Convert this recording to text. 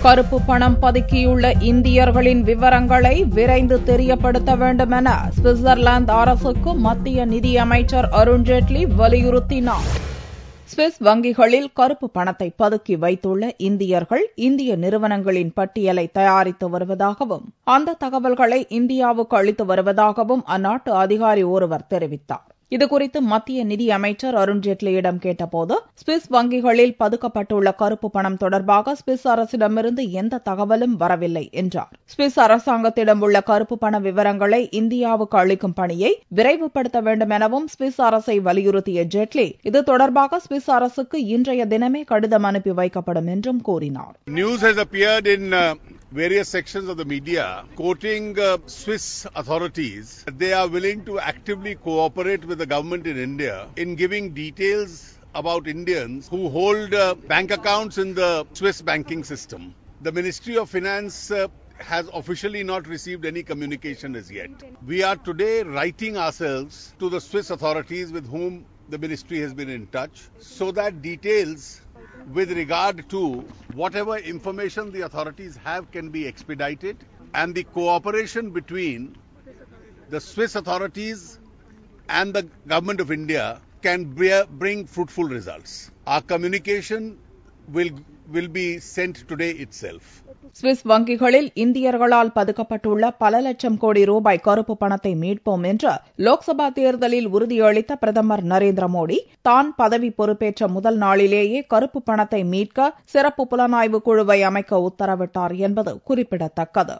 கருப்பு பணம் பதுக்கியுள்ள இந்தியர்களின் விவரங்களை விரைந்து தெரியப்படுத்த வேண்டும் என சுவிட்சர்லாந்து அரசுக்கு மத்திய நிதியமைச்சர் அருண்ஜேட்லி வலியுறுத்தினார். சுவிஸ் வங்கிகளில் கருப்பு பணத்தை பதுக்கி வைத்துள்ள இந்தியர்கள் இந்திய நிறுவனங்களின் பட்டியலை தயாரித்து வருவதாகவும் அந்த தகவல்களை இந்தியாவுக்கு அளித்து வருவதாகவும் அந்நாட்டு அதிகாரி ஒருவர் தெரிவித்தார். இதுகுறித்து மத்திய நிதியமைச்சர் அருண்ஜேட்லியிடம் கேட்டபோது சுவிஸ் வங்கிகளில் பதுக்கப்பட்டுள்ள கருப்பு பணம் தொடர்பாக சுவிஸ் அரசிடமிருந்து எந்த தகவலும் வரவில்லை என்றார். சுவிஸ் அரசாங்கத்திடம் உள்ள கருப்பு பண விவரங்களை இந்தியாவுக்கு அளிக்கும் பணியை விரைவுபடுத்த வேண்டும் எனவும் சுவிஸ் அரசை வலியுறுத்திய ஜேட்லி இது தொடர்பாக சுவிஸ் அரசுக்கு இன்றைய தினமே கடிதம் அனுப்பி வைக்கப்படும் என்றும் கூறினார். Various sections of the media quoting Swiss authorities that they are willing to actively cooperate with the government in India in giving details about Indians who hold bank accounts in the Swiss banking system. The Ministry of Finance has officially not received any communication as yet. We are today writing ourselves to the Swiss authorities with whom the ministry has been in touch so that details with regard to whatever information the authorities have can be expedited and the cooperation between the Swiss authorities and the government of India can bring fruitful results. Our communication will be sent today itself. Swiss வங்கிகளில் இந்தியர்களால் பதுக்கப்பட்டுள்ள பல லட்சம் கோடி ரூபாய் கருப்பு பணத்தை மீட்போம் என்று லோக்சபா தேர்தலில் உறுதியளித்த பிரதமர் நரேந்திர மோடி தான் பதவி பொறுப்பேற்ற முதல் நாளிலேயே கருப்பு பணத்தை மீட்க சிறப்பு புலனாய்வு குழுவை அமைக்க உத்தரவிட்டார் என்பது குறிப்பிடத்தக்கது.